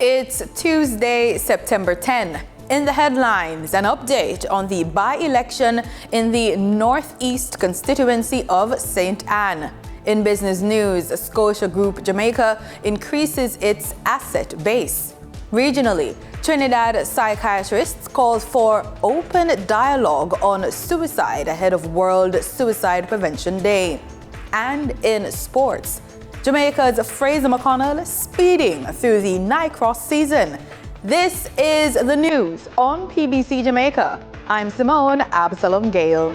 It's Tuesday, September 10. In the headlines, an update on the by-election in the Northeast constituency of St. Anne. In business news, Scotia Group Jamaica increases its asset base. Regionally, Trinidad psychiatrists call for open dialogue on suicide ahead of World Suicide Prevention Day. And in sports, Jamaica's Fraser McConnell speeding through the Nycross season. This is the news on PBC Jamaica. I'm Simone Absalom Gale.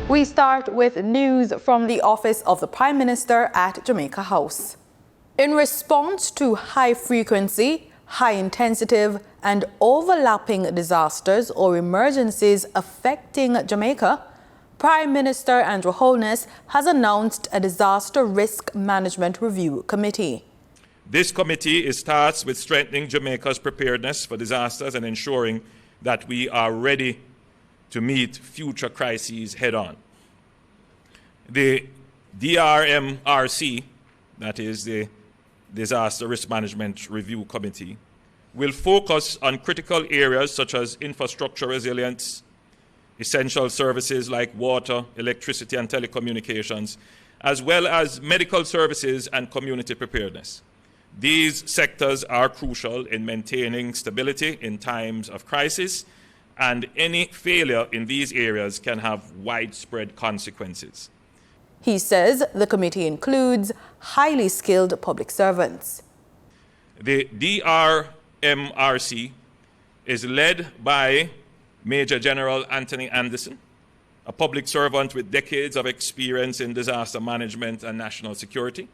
We start with news from the office of the Prime Minister at Jamaica House. In response to high-frequency, high-intensity and overlapping disasters or emergencies affecting Jamaica, Prime Minister Andrew Holness has announced a Disaster Risk Management Review Committee. This committee is tasked with strengthening Jamaica's preparedness for disasters and ensuring that we are ready to meet future crises head-on. The DRMRC, that is the Disaster Risk Management Review Committee, will focus on critical areas such as infrastructure resilience, essential services like water, electricity, and telecommunications, as well as medical services and community preparedness. These sectors are crucial in maintaining stability in times of crisis, and any failure in these areas can have widespread consequences. He says the committee includes highly skilled public servants. The DRMRC is led by Major General Anthony Anderson, a public servant with decades of experience in disaster management and national security.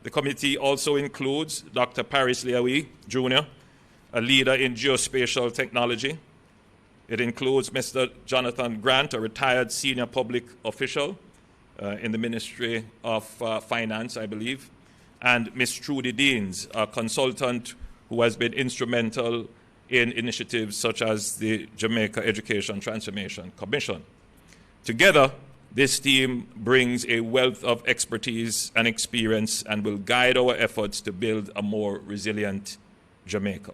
The committee also includes Dr. Paris Leawi, Jr., a leader in geospatial technology. It includes Mr. Jonathan Grant, a retired senior public official in the Ministry of Finance, I believe, and Ms. Trudy Deans, a consultant who has been instrumental in initiatives such as the Jamaica Education Transformation Commission. Together, this team brings a wealth of expertise and experience and will guide our efforts to build a more resilient Jamaica.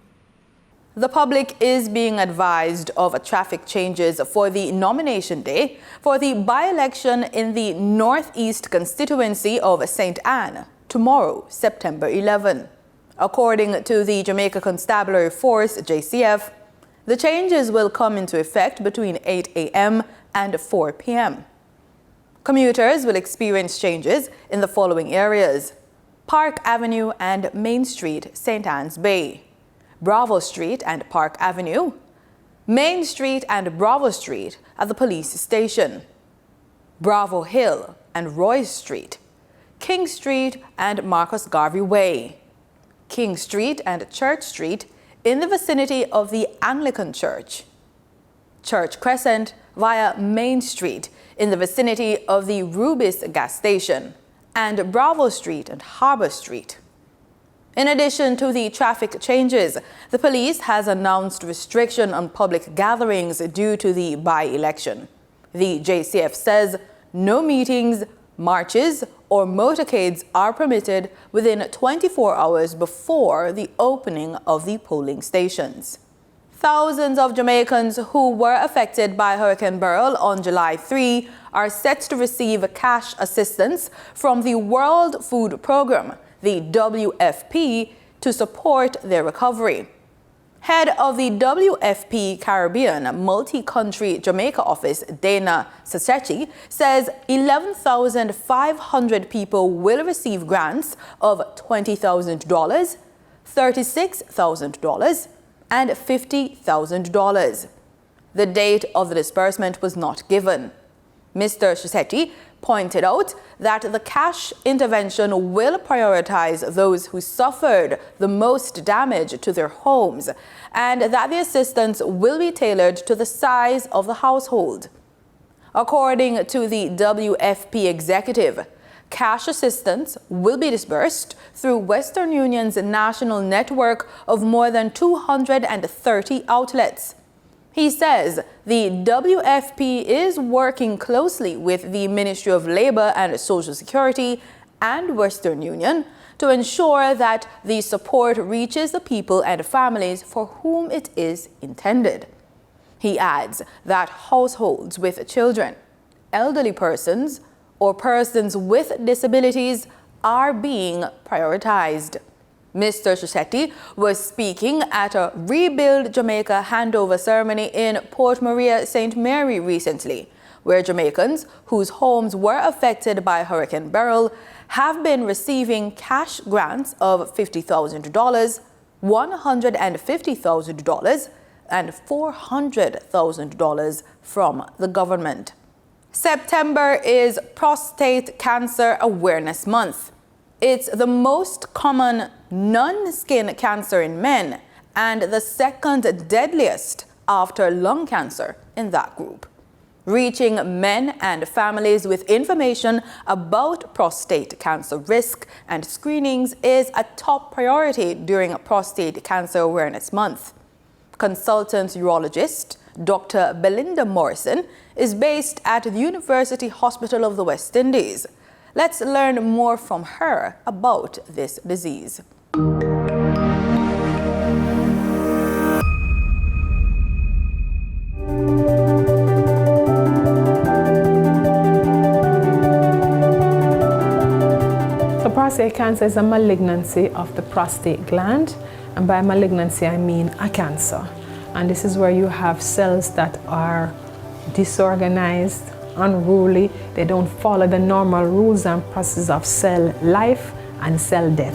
The public is being advised of traffic changes for the nomination day for the by-election in the Northeast constituency of St. Anne tomorrow, September 11. According to the Jamaica Constabulary Force, JCF, the changes will come into effect between 8 a.m. and 4 p.m. Commuters will experience changes in the following areas: Park Avenue and Main Street, St. Anne's Bay; Bravo Street and Park Avenue; Main Street and Bravo Street at the police station; Bravo Hill and Roy Street; King Street and Marcus Garvey Way; King Street and Church Street in the vicinity of the Anglican Church; Church Crescent via Main Street in the vicinity of the Rubis gas station; and Bravo Street and Harbour Street. In addition to the traffic changes, the police has announced restriction on public gatherings due to the by-election. The JCF says no meetings, marches, or motorcades are permitted within 24 hours before the opening of the polling stations. Thousands of Jamaicans who were affected by Hurricane Beryl on July 3 are set to receive cash assistance from the World Food Programme, the WFP, to support their recovery. Head of the WFP Caribbean Multi-Country Jamaica Office, Dana Sasechi, says 11,500 people will receive grants of $20,000, $36,000, and $50,000. The date of the disbursement was not given. Mr. Sasechi pointed out that the cash intervention will prioritize those who suffered the most damage to their homes, and that the assistance will be tailored to the size of the household. According to the WFP executive, Cash assistance will be disbursed through Western Union's national network of more than 230 outlets. He says the WFP is working closely with the Ministry of Labor and Social Security and Western Union to ensure that the support reaches the people and families for whom it is intended. He adds that households with children, elderly persons, or persons with disabilities are being prioritized. Mr. Shishetti was speaking at a Rebuild Jamaica handover ceremony in Port Maria, St. Mary recently, where Jamaicans whose homes were affected by Hurricane Beryl have been receiving cash grants of $50,000, $150,000, and $400,000 from the government. September is Prostate Cancer Awareness Month. It's the most common non-skin cancer in men and the second deadliest after lung cancer in that group. Reaching men and families with information about prostate cancer risk and screenings is a top priority during Prostate Cancer Awareness Month. Consultant urologist Dr. Belinda Morrison is based at the University Hospital of the West Indies. Let's learn more from her about this disease. So prostate cancer is a malignancy of the prostate gland, and by malignancy I mean a cancer. And this is where you have cells that are disorganized, unruly. They don't follow the normal rules and processes of cell life and cell death.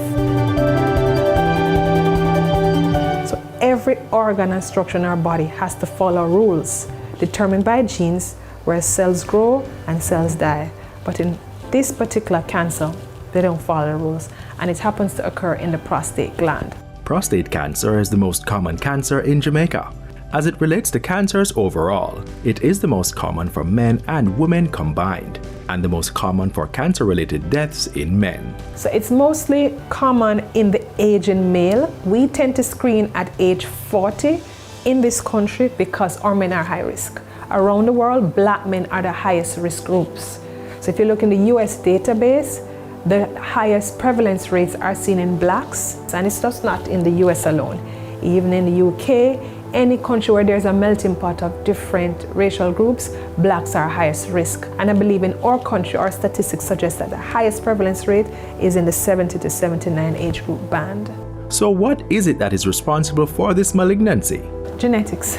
So every organ and structure in our body has to follow rules determined by genes where cells grow and cells die. But in this particular cancer, they don't follow the rules, and it happens to occur in the prostate gland. Prostate cancer is the most common cancer in Jamaica. As it relates to cancers overall, it is the most common for men and women combined, and the most common for cancer-related deaths in men. So it's mostly common in the aging male. We tend to screen at age 40 in this country because our men are high risk. Around the world, black men are the highest risk groups. So if you look in the US database, the highest prevalence rates are seen in blacks, and it's just not in the US alone. Even in the UK, any country where there's a melting pot of different racial groups, blacks are highest risk. And I believe in our country, our statistics suggest that the highest prevalence rate is in the 70 to 79 age group band. So what is it that is responsible for this malignancy? Genetics.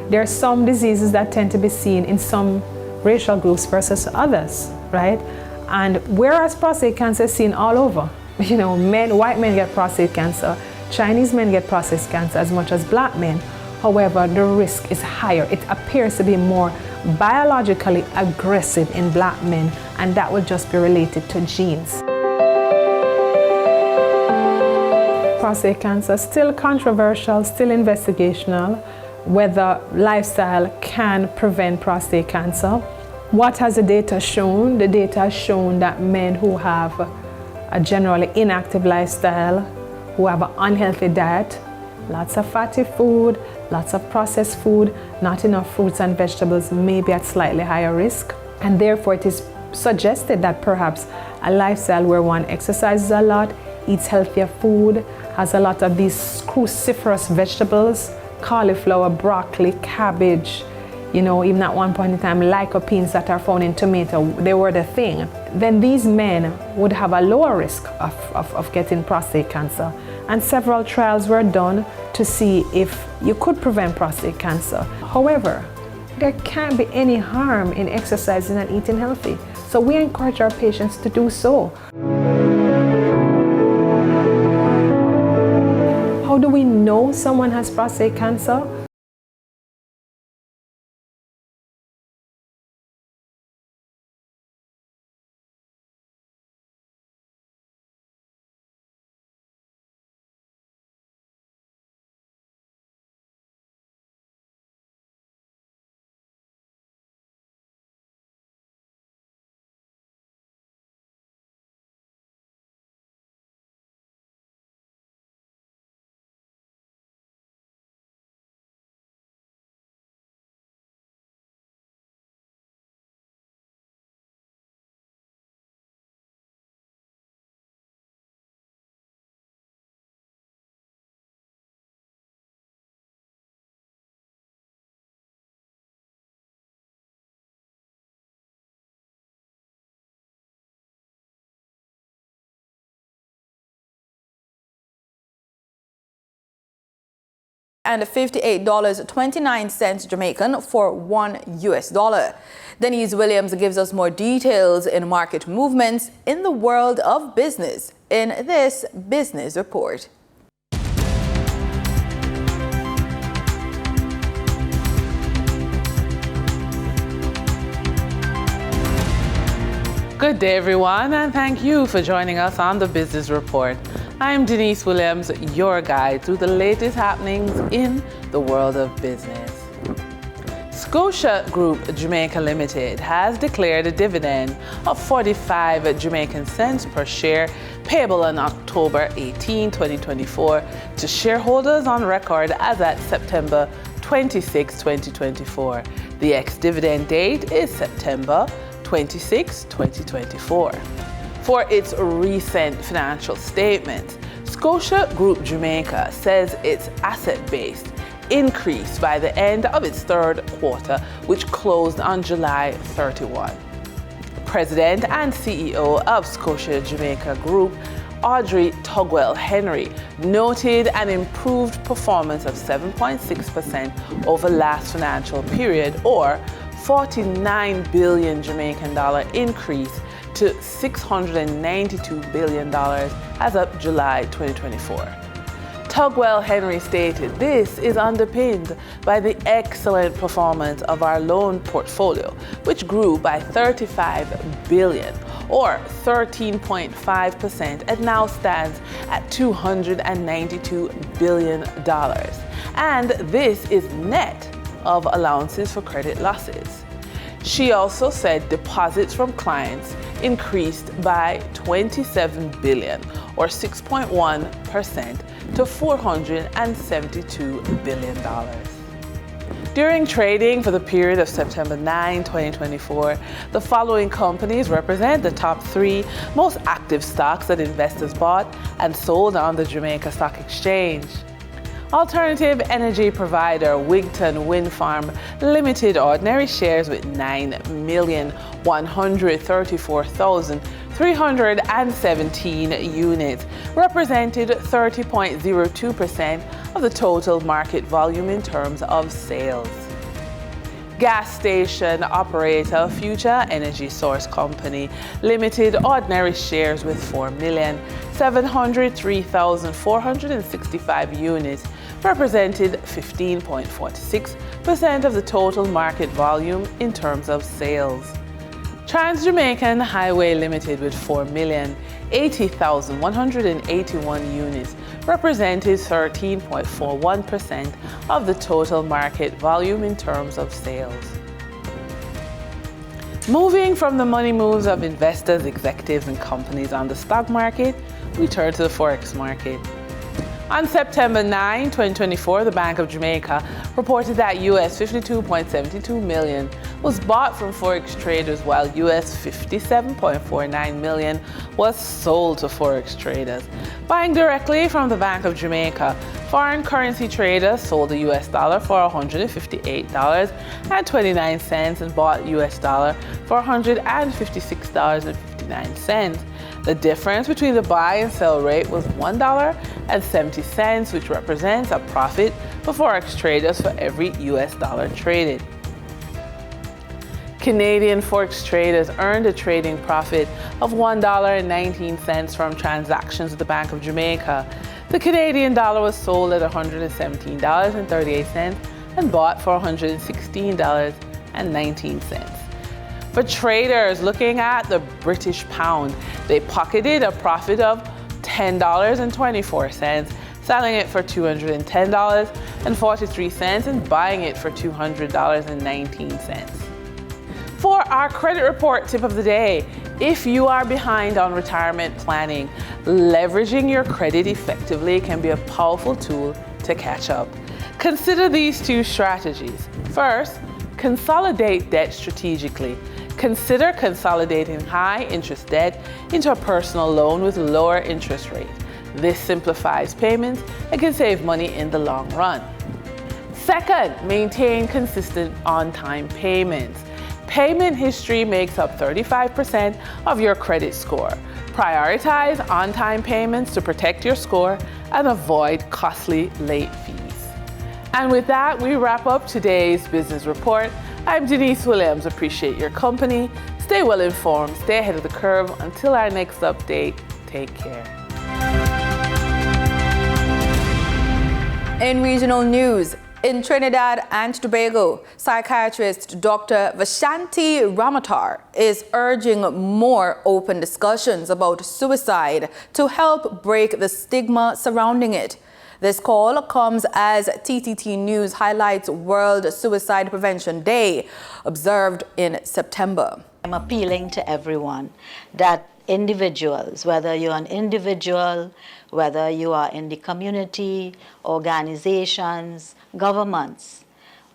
There are some diseases that tend to be seen in some racial groups versus others, right? And whereas prostate cancer is seen all over, white men get prostate cancer, Chinese men get prostate cancer as much as black men. However, the risk is higher. It appears to be more biologically aggressive in black men, and that would just be related to genes. Prostate cancer, still controversial, still investigational, whether lifestyle can prevent prostate cancer. What has the data shown? The data has shown that men who have a generally inactive lifestyle, who have an unhealthy diet, lots of fatty food, lots of processed food, not enough fruits and vegetables, may be at slightly higher risk. And therefore it is suggested that perhaps a lifestyle where one exercises a lot, eats healthier food, has a lot of these cruciferous vegetables, cauliflower, broccoli, cabbage, even at one point in time, lycopenes that are found in tomato, they were the thing. Then these men would have a lower risk of getting prostate cancer. And several trials were done to see if you could prevent prostate cancer. However, there can't be any harm in exercising and eating healthy. So we encourage our patients to do so. How do we know someone has prostate cancer? and $58.29 Jamaican for $1. Denise Williams gives us more details in market movements in the world of business in this business report. Good day, everyone, and thank you for joining us on the Business Report. I'm Denise Williams, your guide through the latest happenings in the world of business. Scotia Group Jamaica Limited has declared a dividend of 45 Jamaican cents per share payable on October 18, 2024 to shareholders on record as at September 26, 2024. The ex-dividend date is September 26, 2024. For its recent financial statements, Scotia Group Jamaica says its asset base increased by the end of its third quarter, which closed on July 31. President and CEO of Scotia Jamaica Group, Audrey Tugwell Henry, noted an improved performance of 7.6% over last financial period, or 49 billion Jamaican dollar increase to $692 billion as of July 2024. Tugwell Henry stated this is underpinned by the excellent performance of our loan portfolio, which grew by 35 billion or 13.5% and now stands at $292 billion. And this is net of allowances for credit losses. She also said deposits from clients increased by 27 billion or 6.1% to $472 billion. During trading for the period of September 9, 2024, the following companies represent the top 3 most active stocks that investors bought and sold on the Jamaica Stock Exchange. Alternative energy provider Wigton Wind Farm Limited ordinary shares with 9,134,317 units represented 30.02% of the total market volume in terms of sales. Gas station operator Future Energy Source Company Limited ordinary shares with 4,703,465 units represented 15.46% of the total market volume in terms of sales. Trans-Jamaican Highway Limited with 4,080,181 units represented 13.41% of the total market volume in terms of sales. Moving from the money moves of investors, executives, and companies on the stock market, we turn to the Forex market. On September 9, 2024, the Bank of Jamaica reported that US $52.72 million was bought from Forex traders while US $57.49 million was sold to Forex traders. Buying directly from the Bank of Jamaica, foreign currency traders sold the US dollar for $158.29 and bought US dollar for $156.59. The difference between the buy and sell rate was $1.70, which represents a profit for Forex traders for every US dollar traded. Canadian Forex traders earned a trading profit of $1.19 from transactions at the Bank of Jamaica. The Canadian dollar was sold at $117.38 and bought for $116.19. For traders looking at the British pound, they pocketed a profit of $10.24, selling it for $210.43 and buying it for $200.19. For our credit report tip of the day, if you are behind on retirement planning, leveraging your credit effectively can be a powerful tool to catch up. Consider these 2 strategies. First, consolidate debt strategically. Consider consolidating high-interest debt into a personal loan with a lower interest rate. This simplifies payments and can save money in the long run. Second, maintain consistent on-time payments. Payment history makes up 35% of your credit score. Prioritize on-time payments to protect your score and avoid costly late fees. And with that, we wrap up today's Business Report. I'm Denise Williams. Appreciate your company. Stay well informed, stay ahead of the curve. Until our next update, take care. In regional news, in Trinidad and Tobago, psychiatrist Dr. Vashanti Ramatar is urging more open discussions about suicide to help break the stigma surrounding it. This call comes as TTT News highlights World Suicide Prevention Day, observed in September. I'm appealing to everyone that individuals, whether you're an individual, whether you are in the community, organizations, governments,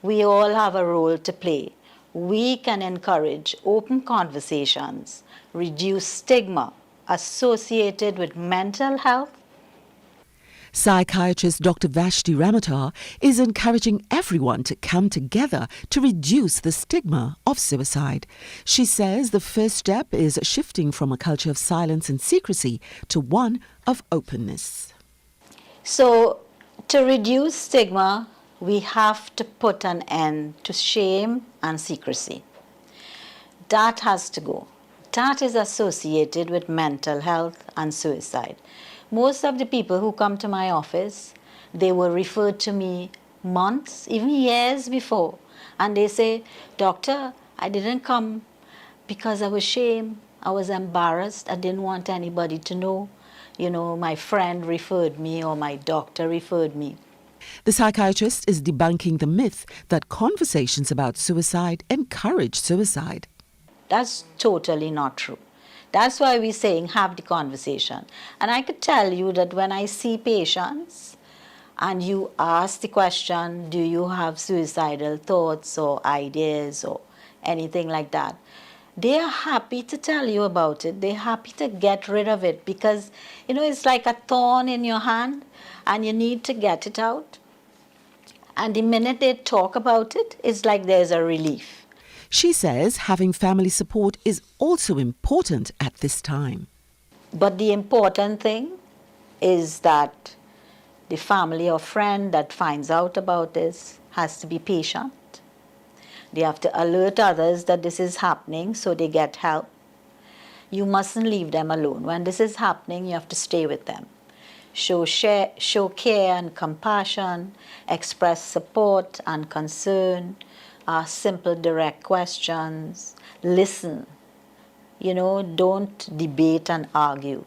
we all have a role to play. We can encourage open conversations, reduce stigma associated with mental health. Psychiatrist Dr. Vashti Ramatar is encouraging everyone to come together to reduce the stigma of suicide. She says the first step is shifting from a culture of silence and secrecy to one of openness. So, to reduce stigma, we have to put an end to shame and secrecy. That has to go. That is associated with mental health and suicide. Most of the people who come to my office, they were referred to me months, even years before. And they say, "Doctor, I didn't come because I was ashamed, I was embarrassed, I didn't want anybody to know. You know, my friend referred me or my doctor referred me." The psychiatrist is debunking the myth that conversations about suicide encourage suicide. That's totally not true. That's why we're saying have the conversation. And I could tell you that when I see patients and you ask the question, do you have suicidal thoughts or ideas or anything like that, they are happy to tell you about it. They're happy to get rid of it because, you know, it's like a thorn in your hand and you need to get it out. And the minute they talk about it, it's like there's a relief. She says having family support is also important at this time. But the important thing is that the family or friend that finds out about this has to be patient. They have to alert others that this is happening so they get help. You mustn't leave them alone. When this is happening, you have to stay with them. Show care and compassion, express support and concern, ask simple, direct questions, listen. You know, don't debate and argue.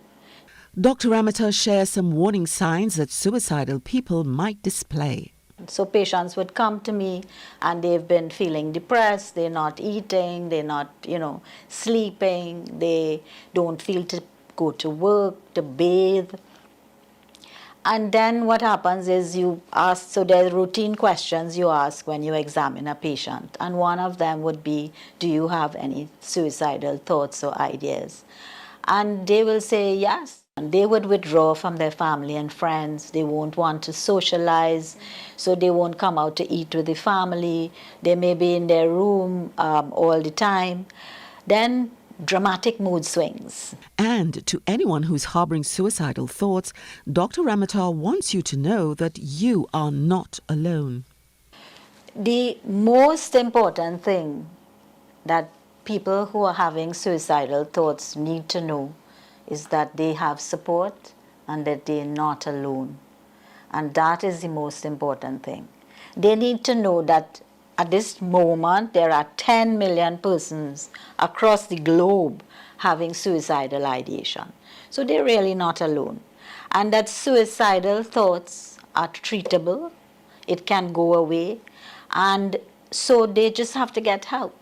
Dr. Ramatar shares some warning signs that suicidal people might display. So patients would come to me and they've been feeling depressed, they're not eating, they're not, sleeping, they don't feel to go to work, to bathe. And then what happens is you ask, so there's routine questions you ask when you examine a patient. And one of them would be, do you have any suicidal thoughts or ideas? And they will say yes. And they would withdraw from their family and friends. They won't want to socialize, so they won't come out to eat with the family. They may be in their room all the time. Then dramatic mood swings. And to anyone who's harboring suicidal thoughts, Dr. Ramatar wants you to know that you are not alone. The most important thing that people who are having suicidal thoughts need to know is that they have support and that they're not alone. And that is the most important thing. They need to know that at this moment, there are 10 million persons across the globe having suicidal ideation. So they're really not alone. And that suicidal thoughts are treatable. It can go away. And so they just have to get help.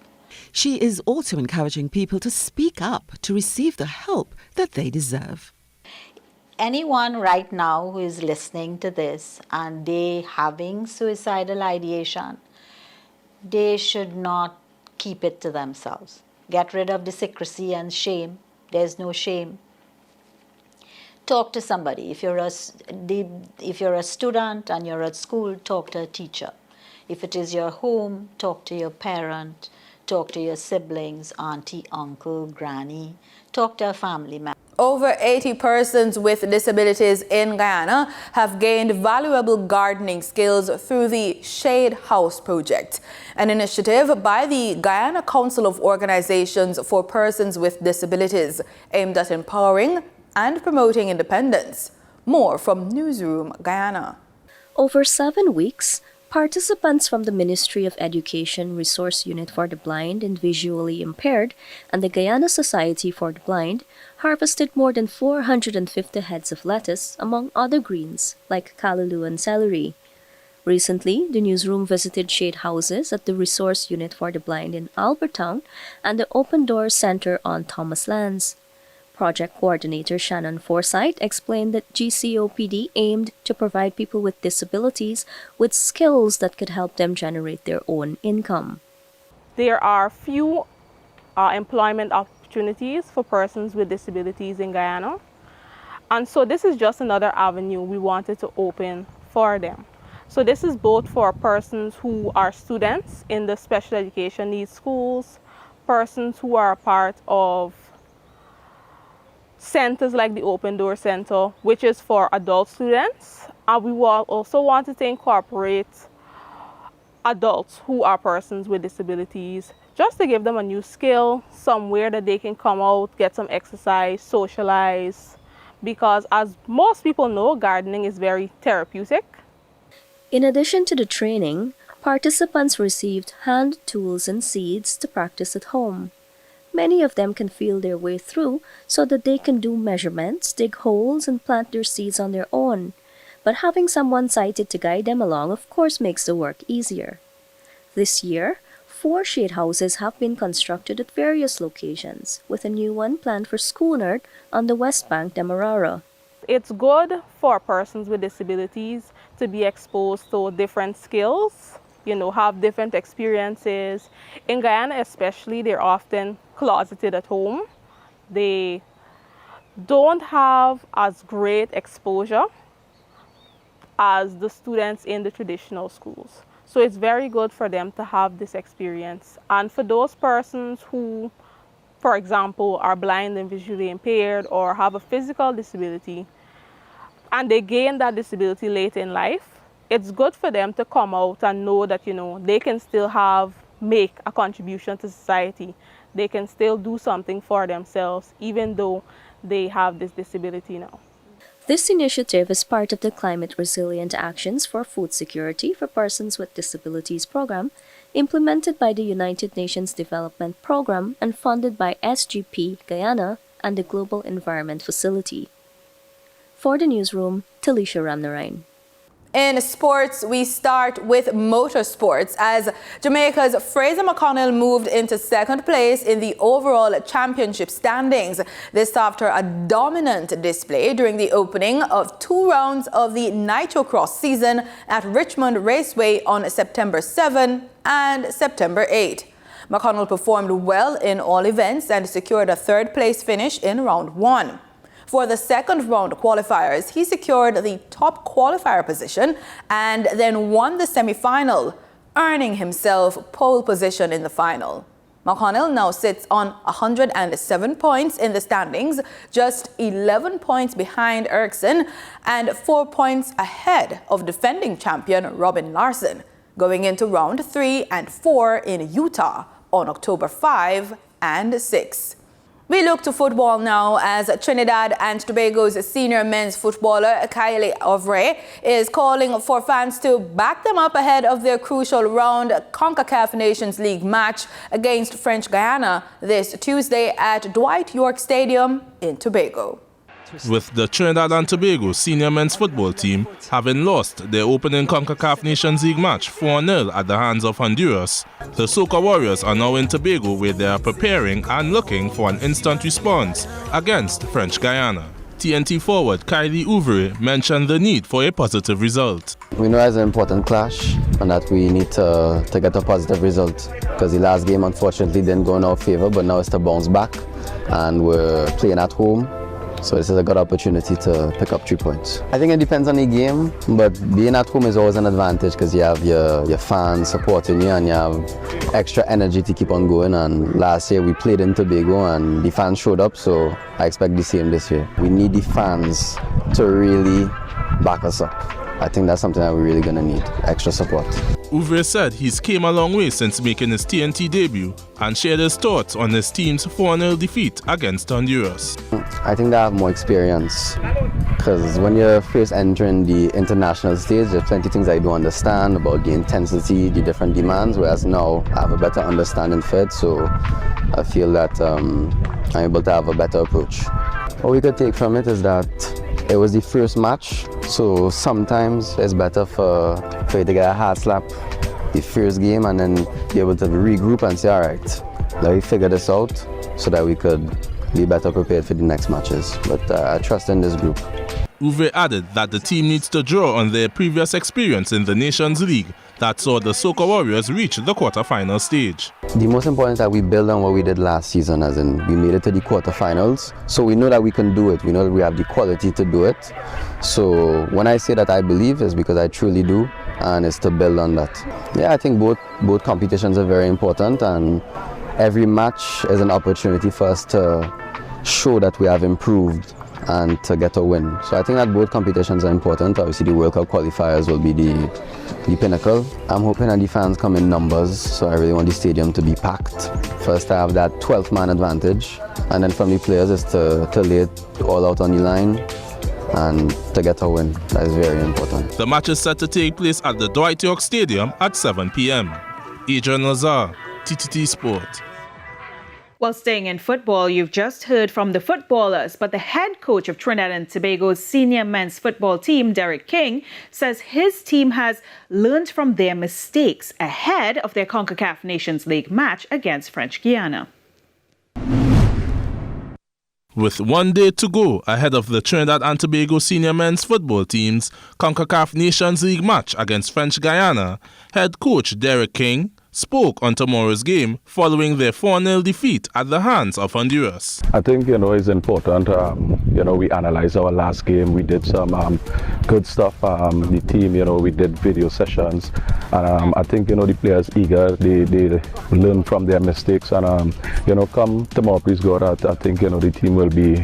She is also encouraging people to speak up to receive the help that they deserve. Anyone right now who is listening to this and they having suicidal ideation, they should not keep it to themselves. Get rid of the secrecy and shame. There's no shame. Talk to somebody. If you're a student and you're at school, talk to a teacher. If it is your home, talk to your parent, talk to your siblings, auntie, uncle, granny, talk to a family member. Over over 80 persons with disabilities in Guyana have gained valuable gardening skills through the Shade House project, an initiative by the Guyana Council of Organizations for Persons with Disabilities aimed at empowering and promoting independence. More from Newsroom Guyana. Over 7 weeks, participants from the Ministry of Education Resource Unit for the Blind and Visually Impaired and the Guyana Society for the Blind harvested more than 450 heads of lettuce, among other greens like callaloo and celery. Recently, the newsroom visited shade houses at the Resource Unit for the Blind in Albertown and the Open Doors Center on Thomas Lands. Project Coordinator Shannon Forsyth explained that GCOPD aimed to provide people with disabilities with skills that could help them generate their own income. There are few employment opportunities for persons with disabilities in Guyana, and so this is just another avenue we wanted to open for them. So this is both for persons who are students in the special education needs schools, persons who are a part of centers like the Open Door Center, which is for adult students, and we also wanted to incorporate adults who are persons with disabilities, just to give them a new skill, somewhere that they can come out, get some exercise, socialize, because as most people know, gardening is very therapeutic. In addition to the training, participants received hand tools and seeds to practice at home. Many of them can feel their way through so that they can do measurements, dig holes, and plant their seeds on their own. But having someone sighted to guide them along, of course, makes the work easier. This year, 4 shade houses have been constructed at various locations, with a new one planned for Schoonard on the West Bank, Demerara. It's good for persons with disabilities to be exposed to different skills, have different experiences. In Guyana especially, they're often closeted at home. They don't have as great exposure as the students in the traditional schools. So it's very good for them to have this experience. And for those persons who, for example, are blind and visually impaired or have a physical disability, and they gain that disability late in life, it's good for them to come out and know that, they can still make a contribution to society. They can still do something for themselves, even though they have this disability now. This initiative is part of the Climate Resilient Actions for Food Security for Persons with Disabilities program, implemented by the United Nations Development Program and funded by SGP Guyana and the Global Environment Facility. For the newsroom, Talisha Ramnarain. In sports, we start with motorsports as Jamaica's Fraser McConnell moved into second place in the overall championship standings. This after a dominant display during the opening of 2 rounds of the Nitrocross season at Richmond Raceway on September 7 and September 8. McConnell performed well in all events and secured a third-place finish in round 1. For the second round qualifiers, he secured the top qualifier position and then won the semi-final, earning himself pole position in the final. McConnell now sits on 107 points in the standings, just 11 points behind Erickson and 4 points ahead of defending champion Robin Larson, going into round 3 and 4 in Utah on October 5 and 6. We look to football now as Trinidad and Tobago's senior men's footballer Kylie Ovray is calling for fans to back them up ahead of their crucial round CONCACAF Nations League match against French Guyana this Tuesday at Dwight York Stadium in Tobago. With the Trinidad and Tobago senior men's football team having lost their opening CONCACAF Nations League match 4-0 at the hands of Honduras, the Soca Warriors are now in Tobago where they are preparing and looking for an instant response against French Guyana. TNT forward Kylie Ovray mentioned the need for a positive result. We know it's an important clash and that we need to get a positive result because the last game unfortunately didn't go in our favor, but now it's to bounce back and we're playing at home. So this is a good opportunity to pick up 3 points. I think it depends on the game, but being at home is always an advantage because you have your fans supporting you and you have extra energy to keep on going. And last year we played in Tobago and the fans showed up, so I expect the same this year. We need the fans to really back us up. I think that's something that we're really going to need, extra support. Uwe said he's came a long way since making his TNT debut and shared his thoughts on his team's 4-0 defeat against Honduras. I think they have more experience because when you're first entering the international stage, there's plenty of things I don't understand about the intensity, the different demands, whereas now I have a better understanding for it, so I feel that I'm able to have a better approach. What we could take from it is that it was the first match, so sometimes it's better for you to get a hard slap the first game and then be able to regroup and say, all right, let me figure this out so that we could be better prepared for the next matches. But I trust in this group. Uwe added that the team needs to draw on their previous experience in the Nations League that saw the Soca Warriors reach the quarter-final stage. The most important is that we build on what we did last season, as in we made it to the quarterfinals. So we know that we can do it. We know that we have the quality to do it. So when I say that I believe, it's because I truly do, and it's to build on that. Yeah, I think both competitions are very important, and every match is an opportunity for us to show that we have improved and to get a win. So I think that both competitions are important. Obviously the World Cup qualifiers will be the pinnacle. I'm hoping that the fans come in numbers, so I really want the stadium to be packed. First to have that 12th man advantage, and then from the players is to lay it all out on the line and to get a win. That is very important. The match is set to take place at the Dwight York Stadium at 7 p.m. Adrian Lazar, TTT Sport. While staying in football, you've just heard from the footballers, but the head coach of Trinidad and Tobago's senior men's football team, Derek King, says his team has learned from their mistakes ahead of their CONCACAF Nations League match against French Guiana. With 1 day to go ahead of the Trinidad and Tobago senior men's football team's CONCACAF Nations League match against French Guiana, head coach Derek King spoke on tomorrow's game following their 4-0 defeat at the hands of Honduras. I think, it's important, we analyzed our last game. We did some good stuff. The team, we did video sessions. And I think, the players eager, they learn from their mistakes. And, come tomorrow, please God, I think, the team will be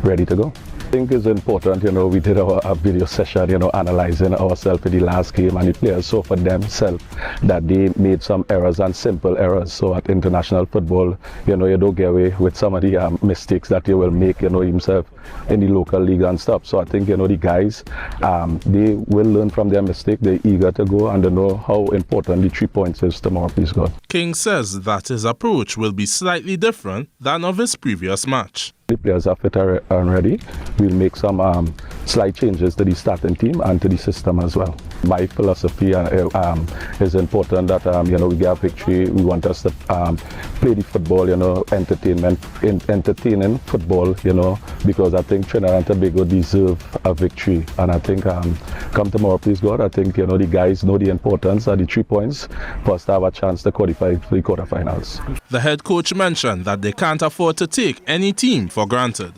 ready to go. I think it's important, we did our video session, analyzing ourselves in the last game, and the players saw for themselves that they made some errors and simple errors. So at international football, you don't get away with some of the mistakes that you will make, himself in the local league and stuff. So I think, the guys, they will learn from their mistake. They're eager to go and they know how important the 3 points is tomorrow, please God. King says that his approach will be slightly different than of his previous match. The players are fit and ready. We'll make some slight changes to the starting team and to the system as well. My philosophy is important that we get a victory. We want us to play the football, entertaining football, because I think Trinidad and Tobago deserve a victory. And I think come tomorrow, please God, I think the guys know the importance of the 3 points for us to have a chance to qualify for the quarterfinals. The head coach mentioned that they can't afford to take any team for granted.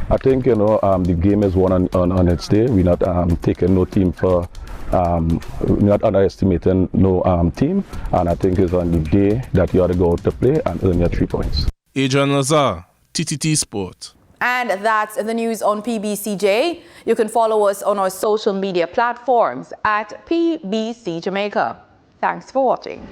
I think the game is won on its day. We're not taking no team for not underestimating no team, and I think it's on the day that you ought to go out to play and earn your 3 points. Adrian Lazar, TTT Sport. And that's the news on PBCJ. You can follow us on our social media platforms at PBCJamaica. Thanks for watching.